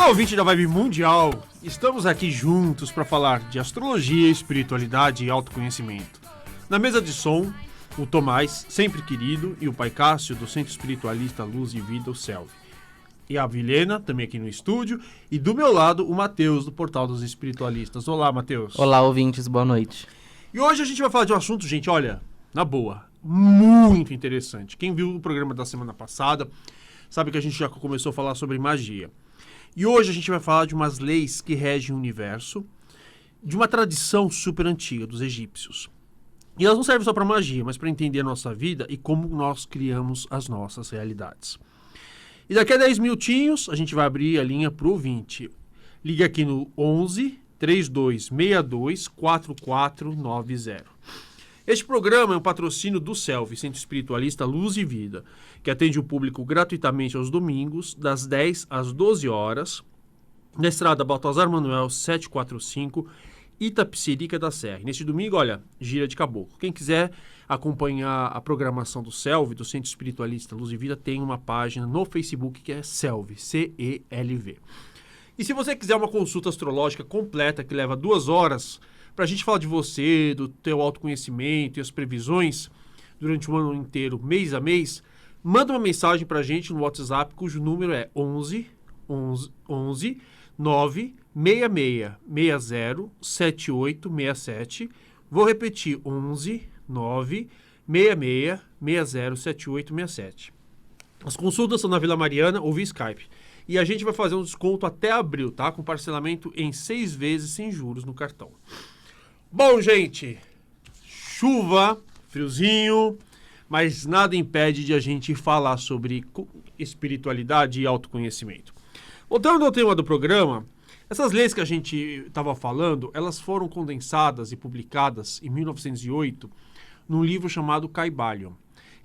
Olá, ouvinte da Vibe Mundial! Estamos aqui juntos para falar de astrologia, espiritualidade e autoconhecimento. Na mesa de som, o Tomás, sempre querido, e o Pai Cássio, do Centro Espiritualista Luz e Vida, o Selvi. E a Vilhena, também aqui no estúdio. E do meu lado, o Matheus, do Portal dos Espiritualistas. Olá, Matheus. Olá, ouvintes, boa noite. E hoje a gente vai falar de um assunto, gente, olha, na boa, muito interessante. Quem viu o programa da semana passada sabe que a gente já começou a falar sobre magia. E hoje a gente vai falar de umas leis que regem o universo, de uma tradição super antiga dos egípcios. E elas não servem só para magia, mas para entender a nossa vida e como nós criamos as nossas realidades. E daqui a 10 minutinhos a gente vai abrir a linha para o ouvinte. Liga aqui no 11 3262 4490. Este programa é um patrocínio do Selvi, Centro Espiritualista Luz e Vida, que atende o público gratuitamente aos domingos, das 10 às 12 horas, na estrada Baltazar Manuel 745, Itapecerica da Serra. Neste domingo, olha, gira de caboclo. Quem quiser acompanhar a programação do Selvi, do Centro Espiritualista Luz e Vida, tem uma página no Facebook que é Selvi, C-E-L-V. E se você quiser uma consulta astrológica completa, que leva 2 horas, para a gente falar de você, do teu autoconhecimento e as previsões durante o ano inteiro, mês a mês, manda uma mensagem para a gente no WhatsApp, cujo número é 11 966 60 7867. Vou repetir, 11 966 60 7867. As consultas são na Vila Mariana ou via Skype. E a gente vai fazer um desconto até abril, tá? Com parcelamento em 6 vezes sem juros no cartão. Bom, gente, chuva, friozinho, mas nada impede de a gente falar sobre espiritualidade e autoconhecimento. Voltando ao tema do programa, essas leis que a gente estava falando, elas foram condensadas e publicadas em 1908 num livro chamado Kybalion.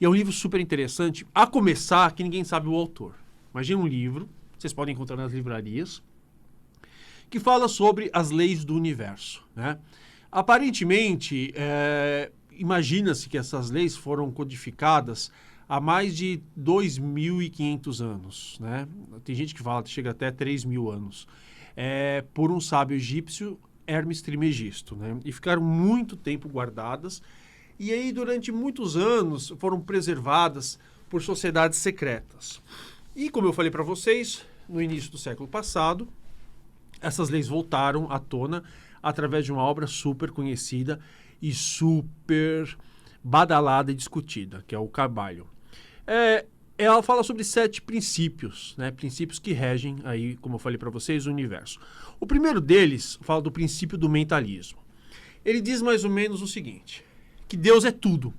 E é um livro super interessante, a começar que ninguém sabe o autor. Imagina um livro, vocês podem encontrar nas livrarias, que fala sobre as leis do universo, né? Aparentemente, imagina-se que essas leis foram codificadas há mais de 2.500 anos, né? Tem gente que fala que chega até 3.000 anos, por um sábio egípcio, Hermes Trismegisto, né? E ficaram muito tempo guardadas, e aí durante muitos anos foram preservadas por sociedades secretas. E como eu falei para vocês, no início do século passado, essas leis voltaram à tona através de uma obra super conhecida e super badalada e discutida, que é o Kybalion. Ela fala sobre 7 princípios, né? Princípios que regem, aí, como eu falei para vocês, o universo. O primeiro deles fala do princípio do mentalismo. Ele diz mais ou menos o seguinte, que Deus é tudo.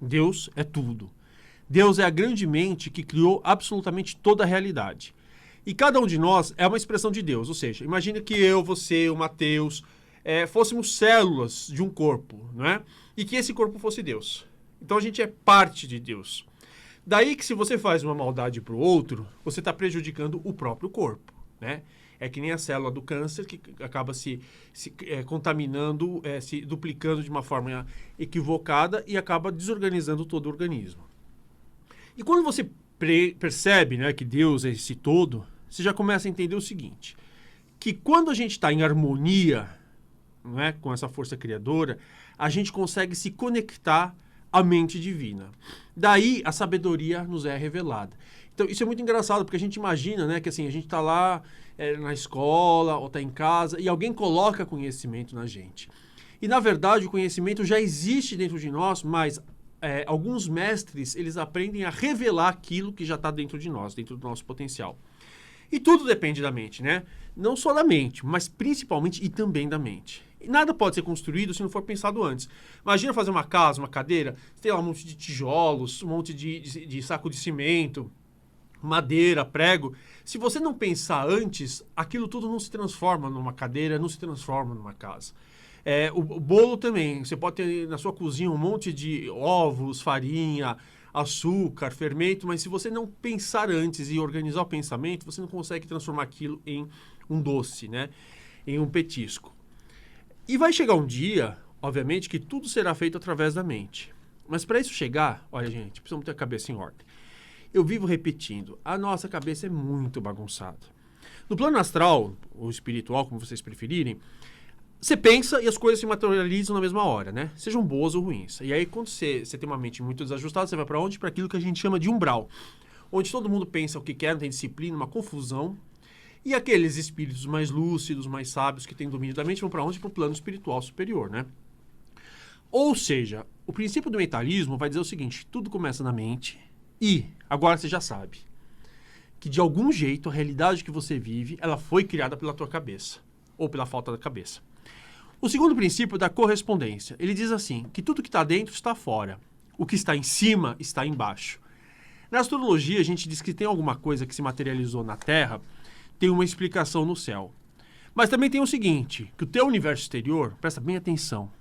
Deus é tudo. Deus é a grande mente que criou absolutamente toda a realidade. E cada um de nós é uma expressão de Deus. Ou seja, imagina que eu, você, o Matheus, fôssemos células de um corpo, não é? E que esse corpo fosse Deus. Então a gente é parte de Deus. Daí que se você faz uma maldade para o outro, você está prejudicando o próprio corpo, né? É que nem a célula do câncer que acaba se contaminando, se duplicando de uma forma equivocada e acaba desorganizando todo o organismo. E quando você percebe, né, que Deus é esse todo, você já começa a entender o seguinte, que quando a gente está em harmonia, não é, com essa força criadora, a gente consegue se conectar à mente divina. Daí a sabedoria nos é revelada. Então isso é muito engraçado, porque a gente imagina, né, que assim, a gente está lá na escola ou está em casa e alguém coloca conhecimento na gente. E na verdade o conhecimento já existe dentro de nós, mas alguns mestres, eles aprendem a revelar aquilo que já está dentro de nós, dentro do nosso potencial. E tudo depende da mente, né? Não só da mente, mas principalmente e também da mente. E nada pode ser construído se não for pensado antes. Imagina fazer uma casa, uma cadeira, você tem lá um monte de tijolos, um monte de saco de cimento, madeira, prego. Se você não pensar antes, aquilo tudo não se transforma numa cadeira, não se transforma numa casa. O bolo também, você pode ter na sua cozinha um monte de ovos, farinha, açúcar, fermento, mas se você não pensar antes e organizar o pensamento, você não consegue transformar aquilo em um doce, né? Em um petisco. E vai chegar um dia, obviamente, que tudo será feito através da mente. Mas para isso chegar, olha gente, precisamos ter a cabeça em ordem. Eu vivo repetindo, a nossa cabeça é muito bagunçada. No plano astral, ou espiritual, como vocês preferirem, você pensa e as coisas se materializam na mesma hora, né? Sejam boas ou ruins. E aí, quando você tem uma mente muito desajustada, você vai para onde? Para aquilo que a gente chama de umbral. Onde todo mundo pensa o que quer, não tem disciplina, uma confusão. E aqueles espíritos mais lúcidos, mais sábios, que têm domínio da mente, vão para onde? Para o plano espiritual superior, né? Ou seja, o princípio do mentalismo vai dizer o seguinte: tudo começa na mente e, agora você já sabe, que de algum jeito a realidade que você vive, ela foi criada pela tua cabeça, ou pela falta da cabeça. O segundo princípio é da correspondência. Ele diz assim, que tudo que está dentro está fora. O que está em cima está embaixo. Na astrologia, a gente diz que tem alguma coisa que se materializou na Terra, tem uma explicação no céu. Mas também tem o seguinte, que o teu universo exterior, presta bem atenção,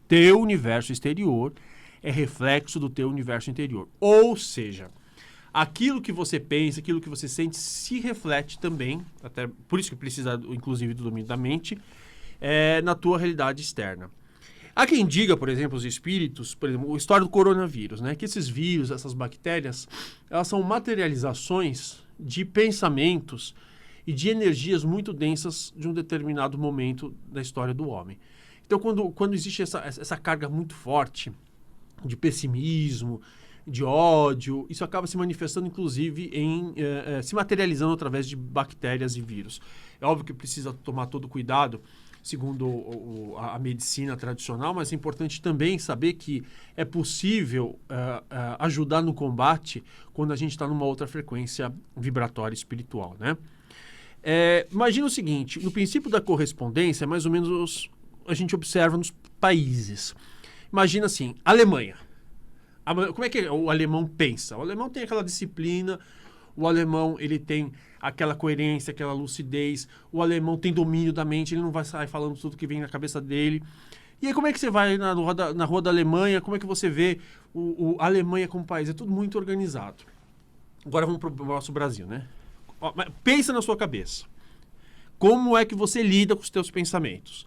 teu universo exterior é reflexo do teu universo interior. Ou seja, aquilo que você pensa, aquilo que você sente, se reflete também, até por isso que precisa, inclusive, do domínio da mente, na tua realidade externa. Há quem diga, por exemplo, os espíritos, por exemplo, a história do coronavírus, né? Que esses vírus, essas bactérias, elas são materializações de pensamentos e de energias muito densas de um determinado momento da história do homem. Então, quando existe essa carga muito forte de pessimismo, de ódio, isso acaba se manifestando, inclusive, se materializando através de bactérias e vírus. É óbvio que precisa tomar todo cuidado, segundo a medicina tradicional, mas é importante também saber que é possível ajudar no combate quando a gente está numa outra frequência vibratória espiritual, né? Imagina o seguinte, no princípio da correspondência, mais ou menos a gente observa nos países. Imagina assim, Alemanha. Como é que o alemão pensa? O alemão tem aquela disciplina, o alemão ele tem aquela coerência, aquela lucidez, o alemão tem domínio da mente, ele não vai sair falando tudo que vem na cabeça dele. E aí como é que você vai na rua da Alemanha, como é que você vê a Alemanha como país? É tudo muito organizado. Agora vamos para o nosso Brasil, né? Pensa na sua cabeça. Como é que você lida com os teus pensamentos?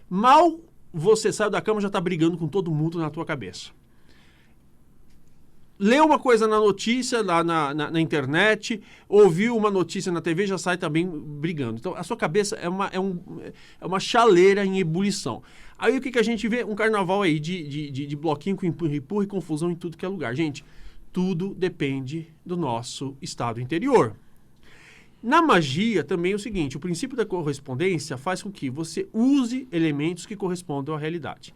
Mal você sai da cama, já está brigando com todo mundo na tua cabeça. Leu uma coisa na notícia, lá na internet, ouviu uma notícia na TV, já sai também brigando. Então, a sua cabeça é uma chaleira em ebulição. Aí, o que a gente vê? Um carnaval aí de bloquinho com empurra e confusão em tudo que é lugar. Gente, tudo depende do nosso estado interior. Na magia, também é o seguinte, o princípio da correspondência faz com que você use elementos que correspondam à realidade.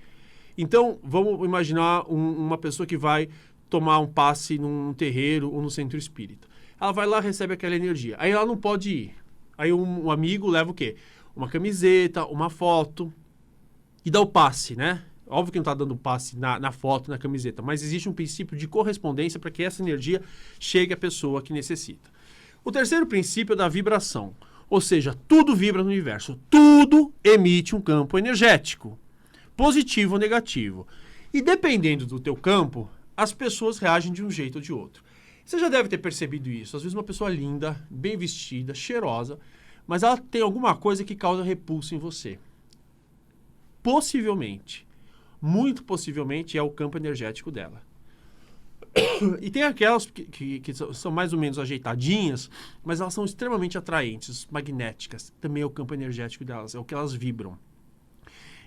Então, vamos imaginar uma pessoa que vai tomar um passe num terreiro ou no centro espírita. Ela vai lá, recebe aquela energia. Aí ela não pode ir. Aí um amigo leva o quê? Uma camiseta, uma foto e dá o passe, né? Óbvio que não está dando passe na foto, na camiseta, mas existe um princípio de correspondência para que essa energia chegue à pessoa que necessita. O terceiro princípio é da vibração. Ou seja, tudo vibra no universo. Tudo emite um campo energético, positivo ou negativo. E dependendo do teu campo, as pessoas reagem de um jeito ou de outro. Você já deve ter percebido isso. Às vezes uma pessoa linda, bem vestida, cheirosa, mas ela tem alguma coisa que causa repulso em você. Possivelmente, muito possivelmente, é o campo energético dela. E tem aquelas que são mais ou menos ajeitadinhas, mas elas são extremamente atraentes, magnéticas. Também é o campo energético delas, é o que elas vibram.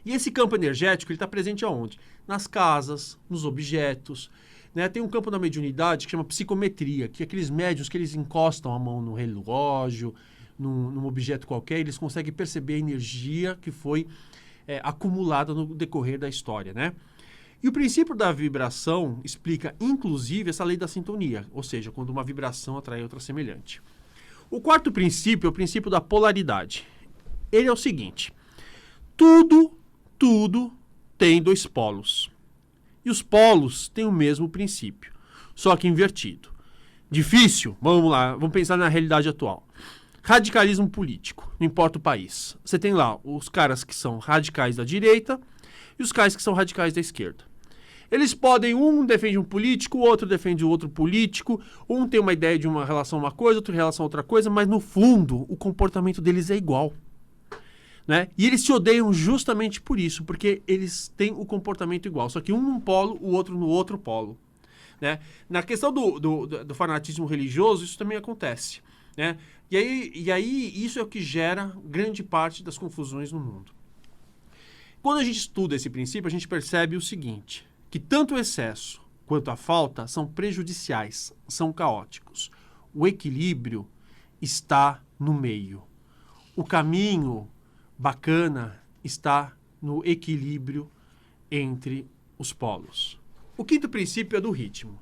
E esse campo energético está presente aonde? Nas casas, nos objetos. Né? Tem um campo da mediunidade que chama psicometria, que é aqueles médiuns que eles encostam a mão no relógio, num objeto qualquer, eles conseguem perceber a energia que foi acumulada no decorrer da história. Né? E o princípio da vibração explica, inclusive, essa lei da sintonia, ou seja, quando uma vibração atrai outra semelhante. O quarto princípio é o princípio da polaridade. Ele é o seguinte: tudo tem dois polos. E os polos têm o mesmo princípio, só que invertido. Difícil? Vamos lá, vamos pensar na realidade atual. Radicalismo político, não importa o país. Você tem lá os caras que são radicais da direita e os caras que são radicais da esquerda. Eles podem, um defende um político, o outro defende o outro político, um tem uma ideia de uma relação a uma coisa, outro em relação a outra coisa, mas no fundo o comportamento deles é igual. Né? E eles se odeiam justamente por isso, porque eles têm o comportamento igual, só que um num polo, o outro no outro polo. Né? Na questão do fanatismo religioso, isso também acontece. né? E aí isso é o que gera grande parte das confusões no mundo. Quando a gente estuda esse princípio, a gente percebe o seguinte, que tanto o excesso quanto a falta são prejudiciais, são caóticos. O equilíbrio está no meio. O caminho bacana está no equilíbrio entre os polos. O quinto princípio é do ritmo.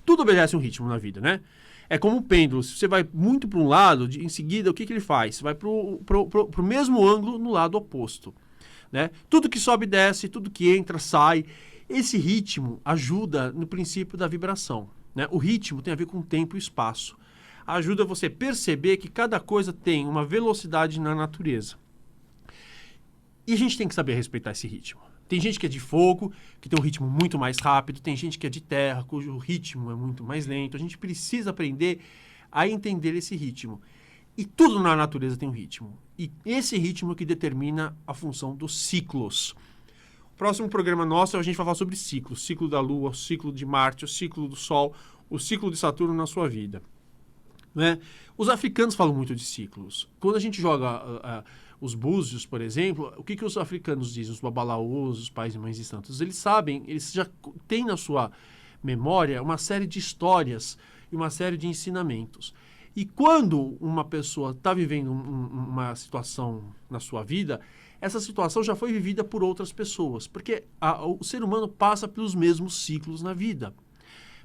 Tudo obedece um ritmo na vida, né? É como um pêndulo. Se você vai muito para um lado, em seguida, o que ele faz? Você vai para o mesmo ângulo no lado oposto, né? Tudo que sobe, desce, tudo que entra, sai. Esse ritmo ajuda no princípio da vibração, né? O ritmo tem a ver com tempo e espaço. Ajuda você a perceber que cada coisa tem uma velocidade na natureza. E a gente tem que saber respeitar esse ritmo. Tem gente que é de fogo, que tem um ritmo muito mais rápido. Tem gente que é de terra, cujo ritmo é muito mais lento. A gente precisa aprender a entender esse ritmo. E tudo na natureza tem um ritmo. E esse ritmo é que determina a função dos ciclos. O próximo programa nosso, a gente vai falar sobre ciclos. Ciclo da Lua, o ciclo de Marte, o ciclo do Sol, o ciclo de Saturno na sua vida, né? Os africanos falam muito de ciclos. Quando a gente joga os búzios, por exemplo, o que os africanos dizem? Os babalaôs, os pais e mães de santos, eles sabem, eles já têm na sua memória uma série de histórias e uma série de ensinamentos. E quando uma pessoa está vivendo uma situação na sua vida, essa situação já foi vivida por outras pessoas, porque o ser humano passa pelos mesmos ciclos na vida.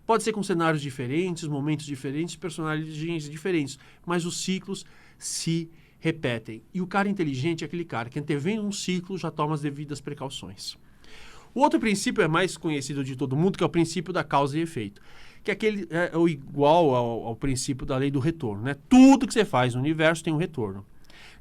Pode ser com cenários diferentes, momentos diferentes, personagens diferentes, mas os ciclos se repetem. E o cara inteligente é aquele cara que, antevendo um ciclo, já toma as devidas precauções. O outro princípio é mais conhecido de todo mundo, que é o princípio da causa e efeito, que é o igual ao princípio da lei do retorno, né? Tudo que você faz no universo tem um retorno.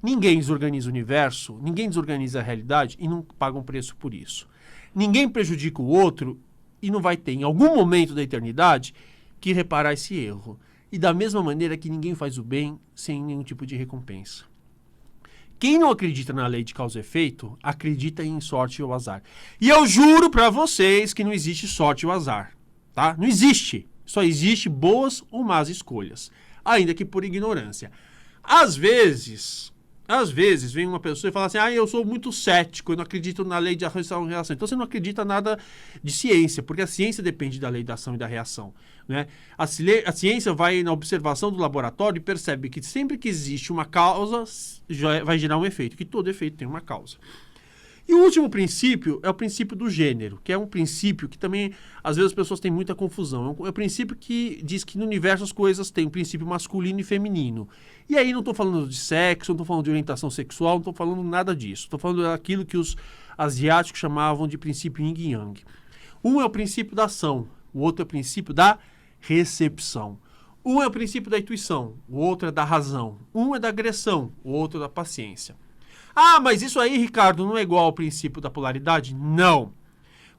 Ninguém desorganiza o universo, ninguém desorganiza a realidade e não paga um preço por isso. Ninguém prejudica o outro e não vai ter, em algum momento da eternidade, que reparar esse erro. E da mesma maneira que ninguém faz o bem sem nenhum tipo de recompensa. Quem não acredita na lei de causa e efeito, acredita em sorte ou azar. E eu juro para vocês que não existe sorte ou azar, tá? Não existe. Só existe boas ou más escolhas, ainda que por ignorância. Às vezes vem uma pessoa e fala assim, eu sou muito cético, eu não acredito na lei de ação e reação. Então você não acredita nada de ciência, porque a ciência depende da lei da ação e da reação, né? A ciência vai na observação do laboratório e percebe que sempre que existe uma causa, vai gerar um efeito, que todo efeito tem uma causa. E o último princípio é o princípio do gênero, que é um princípio que também, às vezes, as pessoas têm muita confusão. É um princípio que diz que no universo as coisas têm um princípio masculino e feminino. E aí não estou falando de sexo, não estou falando de orientação sexual, não estou falando nada disso. Estou falando daquilo que os asiáticos chamavam de princípio yin e yang. Um é o princípio da ação, o outro é o princípio da recepção. Um é o princípio da intuição, o outro é da razão. Um é da agressão, o outro é da paciência. Mas isso aí, Ricardo, não é igual ao princípio da polaridade? Não.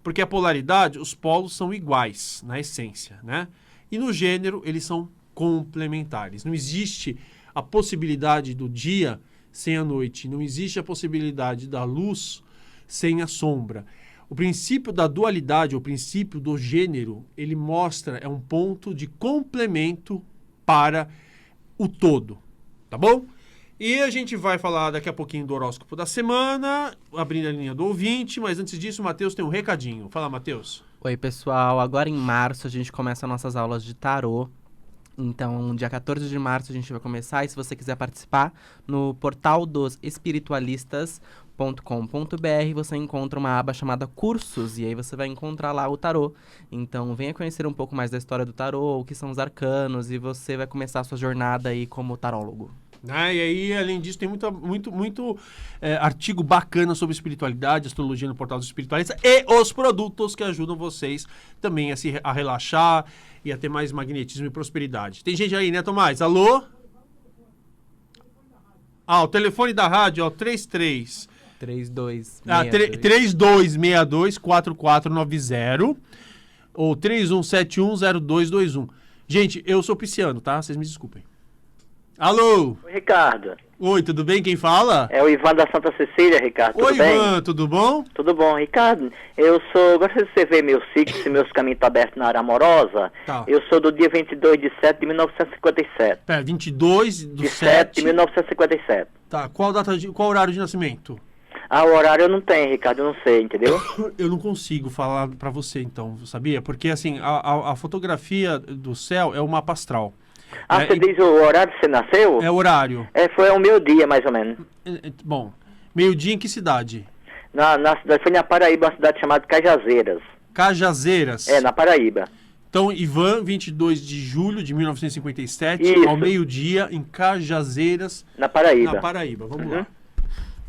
Porque a polaridade, os polos são iguais na essência, né? E no gênero, eles são complementares. Não existe a possibilidade do dia sem a noite. Não existe a possibilidade da luz sem a sombra. O princípio da dualidade, o princípio do gênero, ele mostra, é um ponto de complemento para o todo. Tá bom? E a gente vai falar daqui a pouquinho do horóscopo da semana, abrindo a linha do ouvinte, mas antes disso o Matheus tem um recadinho. Fala, Matheus. Oi, pessoal. Agora em março a gente começa nossas aulas de tarô. Então, dia 14 de março a gente vai começar. E se você quiser participar, no portal dos espiritualistas.com.br você encontra uma aba chamada Cursos. E aí você vai encontrar lá o tarô. Então, venha conhecer um pouco mais da história do tarô, o que são os arcanos. E você vai começar a sua jornada aí como tarólogo. E aí, além disso, tem muito artigo bacana sobre espiritualidade, astrologia no portal dos espiritualistas e os produtos que ajudam vocês também a relaxar e a ter mais magnetismo e prosperidade. Tem gente aí, né, Tomás? Alô? O telefone da rádio, 3262-4490 ou 31710221. Gente, eu sou pisciano, tá? Vocês me desculpem. Alô? Oi, Ricardo. Oi, tudo bem? Quem fala? É o Ivan da Santa Cecília, Ricardo. Tudo Oi, bem? Ivan, tudo bom? Tudo bom, Ricardo. Gostaria de você ver meu signo, se meus caminhos estão abertos na área amorosa. Tá. Eu sou do dia 22 de 7 de 1957. Pera, 22 do De 7 de 7. 1957. Tá, qual horário de nascimento? Ah, o horário eu não tenho, Ricardo, eu não sei, entendeu? Eu não consigo falar pra você, então, sabia? Porque, assim, a fotografia do céu é o mapa astral. Ah, você diz o horário que você nasceu? É horário. Foi ao meu dia, mais ou menos. Bom, meio-dia em que cidade? Na cidade, foi na Paraíba, uma cidade chamada Cajazeiras. Cajazeiras. Na Paraíba. Então, Ivan, 22 de julho de 1957, Isso. ao meio-dia, em Cajazeiras, Na Paraíba. na Paraíba. Vamos lá.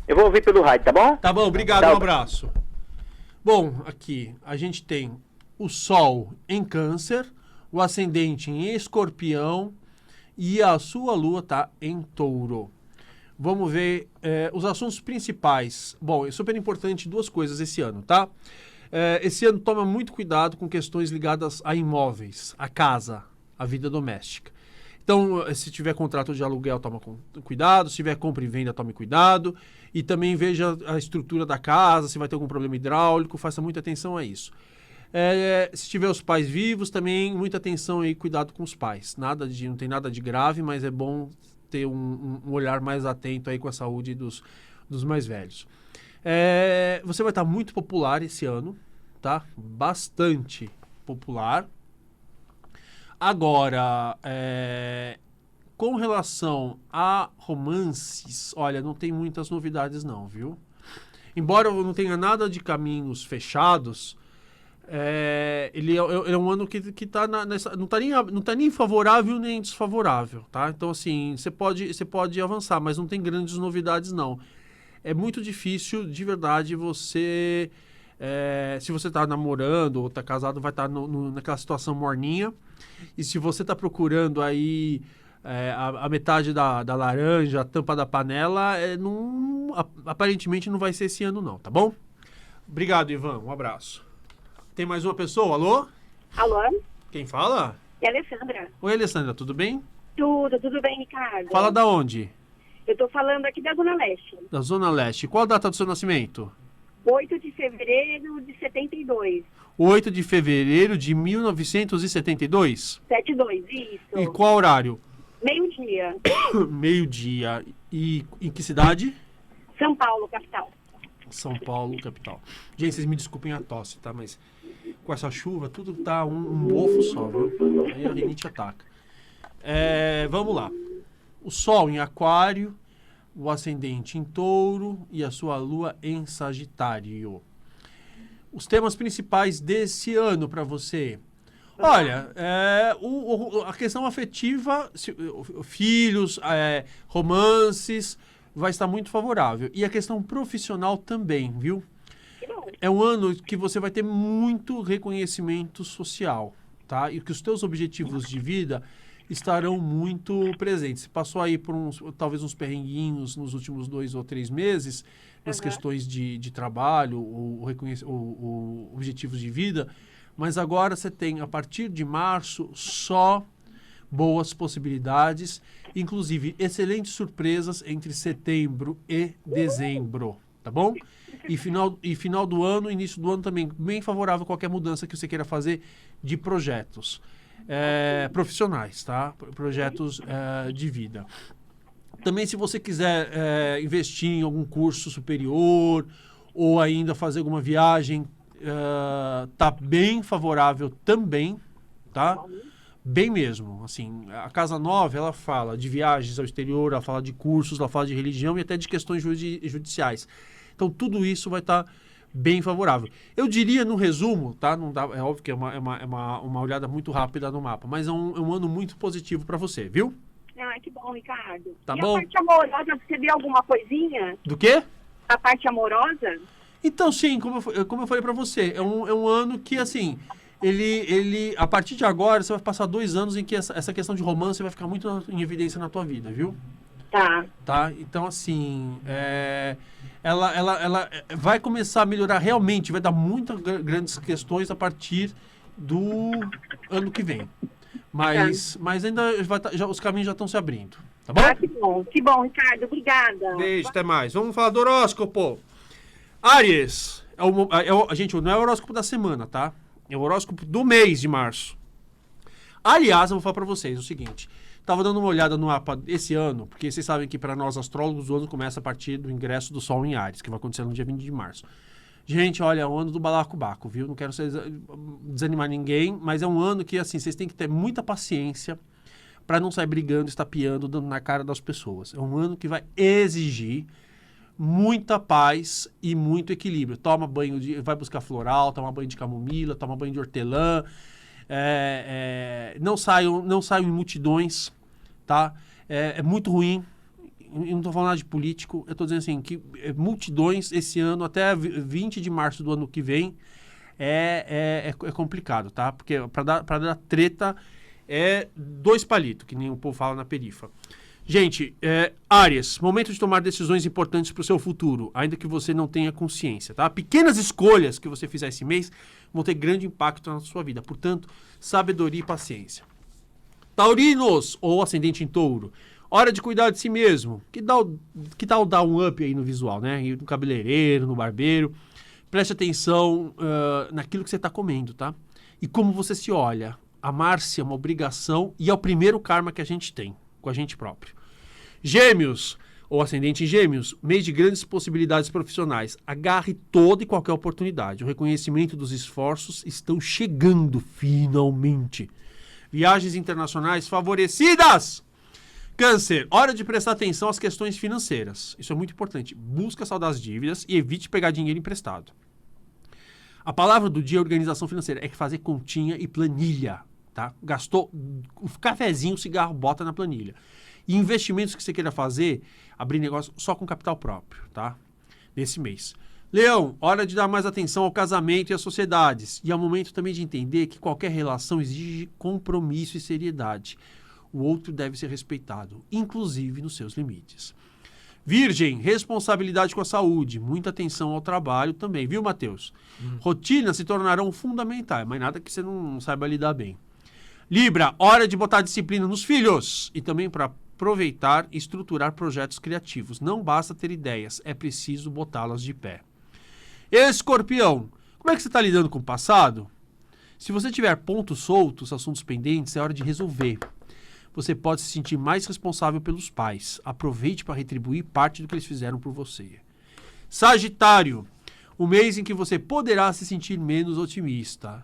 Eu vou ouvir pelo rádio, tá bom? Tá bom, obrigado, Tá. um abraço. Bom, aqui a gente tem o Sol em Câncer, o Ascendente em Escorpião e a sua Lua tá em Touro. Vamos ver os assuntos principais. Bom, é super importante duas coisas esse ano, tá? Esse ano toma muito cuidado com questões ligadas a imóveis, a casa, a vida doméstica. Então, se tiver contrato de aluguel, toma cuidado. Se tiver compra e venda, tome cuidado. E também veja a estrutura da casa, se vai ter algum problema hidráulico, faça muita atenção a isso. Se tiver os pais vivos, também muita atenção aí, cuidado com os pais. Não tem nada de grave, mas é bom ter um olhar mais atento aí com a saúde dos mais velhos. Você vai estar muito popular esse ano, tá? Bastante popular. Agora, com relação a romances, olha, não tem muitas novidades não, viu? Embora eu não tenha nada de caminhos fechados, ele é um ano que tá não tá nem favorável nem desfavorável, tá? Então, assim, você pode avançar, mas não tem grandes novidades não. É muito difícil, de verdade, você... se você está namorando ou está casado, vai estar naquela situação morninha. E se você está procurando aí a metade da laranja, a tampa da panela, aparentemente não vai ser esse ano não, tá bom? Obrigado, Ivan. Um abraço. Tem mais uma pessoa? Alô? Alô? Quem fala? É a Alessandra. Oi, Alessandra, tudo bem? Tudo bem, Ricardo? Fala da onde? Eu tô falando aqui da Zona Leste. Da Zona Leste. Qual a data do seu nascimento? 8 de fevereiro de 72. 8 de fevereiro de 1972? 72, isso. E qual horário? Meio-dia. Meio-dia. E em que cidade? São Paulo, capital. São Paulo, capital. Gente, vocês me desculpem a tosse, tá? Mas com essa chuva, tudo tá um mofo só, viu? Aí a rinite ataca. Vamos lá. O Sol em Aquário, o Ascendente em Touro e a sua Lua em Sagitário. Os temas principais desse ano para você. Olha, a questão afetiva, filhos, romances, vai estar muito favorável. E a questão profissional também, viu? É um ano que você vai ter muito reconhecimento social, tá? E que os teus objetivos de vida estarão muito presentes. Você passou aí por talvez uns perrenguinhos nos últimos 2 ou 3 meses, nas questões de trabalho, ou objetivos de vida, mas agora você tem, a partir de março, só boas possibilidades, inclusive excelentes surpresas entre setembro e dezembro, tá bom? E final do ano, início do ano também, bem favorável a qualquer mudança que você queira fazer de projetos profissionais, tá? Projetos de vida. Também, se você quiser investir em algum curso superior ou ainda fazer alguma viagem, tá bem favorável também, tá? Bem mesmo. Assim, a Casa 9, ela fala de viagens ao exterior, ela fala de cursos, ela fala de religião e até de questões judiciais. Então, tudo isso vai estar bem favorável. Eu diria, no resumo, tá? Não dá, é óbvio que é uma olhada muito rápida no mapa, mas é um ano muito positivo para você, viu? Ah, que bom, Ricardo. Tá e bom? a parte amorosa, você viu alguma coisinha? Do quê? A parte amorosa? Então, sim, como eu falei para você, é um ano que, assim, ele a partir de agora, você vai passar 2 anos em que essa questão de romance vai ficar muito em evidência na tua vida, viu? Tá? Então, assim, ela vai começar a melhorar realmente, vai dar muitas grandes questões a partir do ano que vem. Mas ainda os caminhos já estão se abrindo, Tá bom? Ah, que bom. Que bom, Ricardo. Obrigada. Beijo, até mais. Vamos falar do horóscopo. Áries. Gente, não é o horóscopo da semana, tá? É o horóscopo do mês de março. Aliás, eu vou falar pra vocês o seguinte. Tava dando uma olhada no mapa esse ano, porque vocês sabem que para nós astrólogos o ano começa a partir do ingresso do Sol em Áries, que vai acontecer no dia 20 de março. Gente, olha, é o ano do balacobaco, viu? Não quero desanimar ninguém, mas é um ano que, assim, vocês têm que ter muita paciência para não sair brigando, estapeando, dando na cara das pessoas. É um ano que vai exigir muita paz e muito equilíbrio. Toma banho vai buscar floral, toma banho de camomila, toma banho de hortelã. Não saiam em multidões, tá? É muito ruim. Eu não estou falando nada de político, eu estou dizendo assim, que multidões esse ano, até 20 de março do ano que vem, é complicado, tá? Porque para dar treta é 2 palitos, que nem o povo fala na perifa. Gente, Áries, momento de tomar decisões importantes para o seu futuro, ainda que você não tenha consciência, tá? Pequenas escolhas que você fizer esse mês vão ter grande impacto na sua vida. Portanto, sabedoria e paciência. Taurinos, ou ascendente em touro, hora de cuidar de si mesmo. Que tal dar um up aí no visual, né? Ir no cabeleireiro, no barbeiro. Preste atenção naquilo que você está comendo, tá? E como você se olha. Amar-se é uma obrigação e é o primeiro karma que a gente tem com a gente próprio. Gêmeos, ou ascendente em Gêmeos, mês de grandes possibilidades profissionais. Agarre toda e qualquer oportunidade. O reconhecimento dos esforços estão chegando finalmente. Viagens internacionais favorecidas. Câncer, hora de prestar atenção às questões financeiras. Isso é muito importante. Busca saldar as dívidas e evite pegar dinheiro emprestado. A palavra do dia, organização financeira, é fazer continha e planilha. Tá? Gastou o cafezinho, o cigarro, bota na planilha. E investimentos que você queira fazer, abrir negócio só com capital próprio, tá? Nesse mês. Leão, hora de dar mais atenção ao casamento e às sociedades. E é o momento também de entender que qualquer relação exige compromisso e seriedade. O outro deve ser respeitado, inclusive nos seus limites. Virgem, responsabilidade com a saúde. Muita atenção ao trabalho também, viu, Matheus? Rotinas se tornarão fundamentais, mas nada que você não saiba lidar bem. Libra, hora de botar disciplina nos filhos e também para aproveitar e estruturar projetos criativos. Não basta ter ideias, é preciso botá-las de pé. Escorpião, como é que você está lidando com o passado? Se você tiver pontos soltos, assuntos pendentes, é hora de resolver. Você pode se sentir mais responsável pelos pais. Aproveite para retribuir parte do que eles fizeram por você. Sagitário, o mês em que você poderá se sentir menos otimista.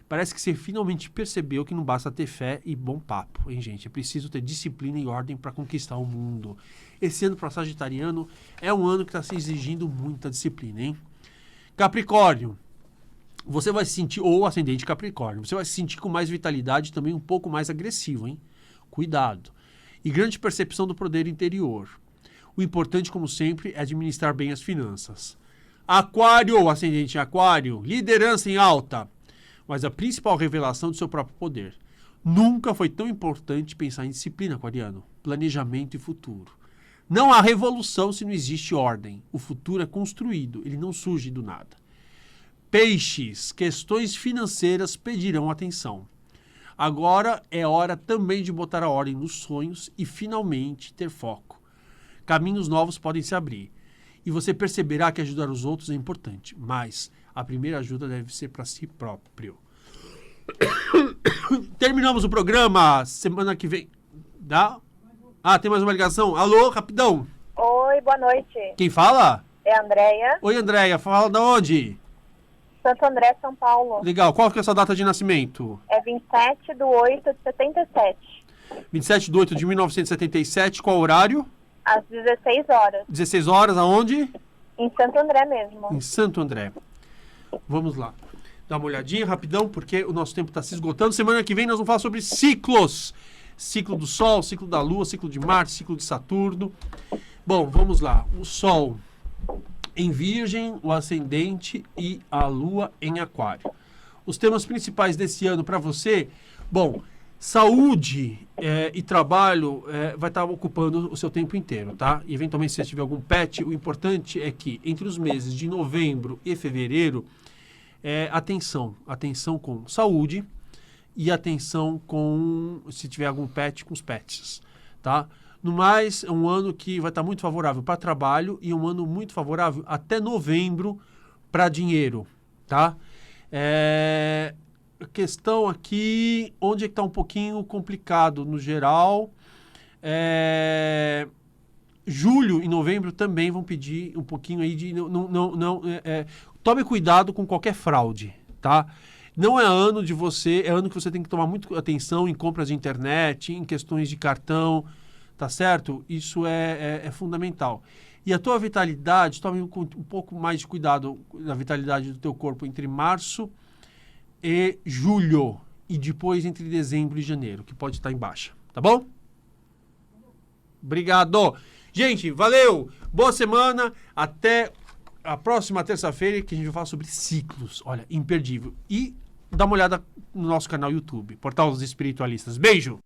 Parece que você finalmente percebeu que não basta ter fé e bom papo, hein, gente? É preciso ter disciplina e ordem para conquistar o mundo. Esse ano para Sagitariano é um ano que está se exigindo muita disciplina, hein? Capricórnio, você vai se sentir, ou ascendente Capricórnio, você vai se sentir com mais vitalidade e também um pouco mais agressivo, hein? Cuidado. E grande percepção do poder interior. O importante, como sempre, é administrar bem as finanças. Aquário, ascendente Aquário, liderança em alta. Mas a principal revelação do seu próprio poder. Nunca foi tão importante pensar em disciplina, aquariano, planejamento e futuro. Não há revolução se não existe ordem. O futuro é construído, ele não surge do nada. Peixes, questões financeiras pedirão atenção. Agora é hora também de botar a ordem nos sonhos e finalmente ter foco. Caminhos novos podem se abrir. E você perceberá que ajudar os outros é importante, mas a primeira ajuda deve ser para si próprio. Terminamos o programa. Semana que vem. Dá? Tem mais uma ligação. Alô, rapidão. Oi, boa noite. Quem fala? É a Andréia. Oi, Andréia. Fala de onde? Santo André, São Paulo. Legal. Qual que é a sua data de nascimento? É 27/8/77. 27/8/1977. Qual horário? Às 16 horas. 16 horas, aonde? Em Santo André mesmo. Em Santo André. Vamos lá. Dá uma olhadinha rapidão, porque o nosso tempo está se esgotando. Semana que vem nós vamos falar sobre ciclos. Ciclo do Sol, ciclo da Lua, ciclo de Marte, ciclo de Saturno. Bom, vamos lá. O Sol em Virgem, o Ascendente e a Lua em Aquário. Os temas principais desse ano para você, bom, saúde e trabalho vai estar ocupando o seu tempo inteiro, tá? E eventualmente, se você tiver algum pet, o importante é que entre os meses de novembro e fevereiro, atenção com saúde e atenção com, se tiver algum pet, com os pets, tá? No mais, é um ano que vai estar muito favorável para trabalho e um ano muito favorável até novembro para dinheiro, tá? A questão aqui, onde é que está um pouquinho complicado no geral, julho e novembro também vão pedir um pouquinho aí de... tome cuidado com qualquer fraude, tá? Não é ano de você... É ano que você tem que tomar muito atenção em compras de internet, em questões de cartão, tá certo? Isso é fundamental. E a tua vitalidade, tome um pouco mais de cuidado da vitalidade do teu corpo entre março e julho. E depois entre dezembro e janeiro, que pode estar em baixa. Tá bom? Obrigado. Gente, valeu. Boa semana. Até a próxima terça-feira, que a gente vai falar sobre ciclos. Olha, imperdível. E dá uma olhada no nosso canal YouTube, Portal dos Espiritualistas. Beijo!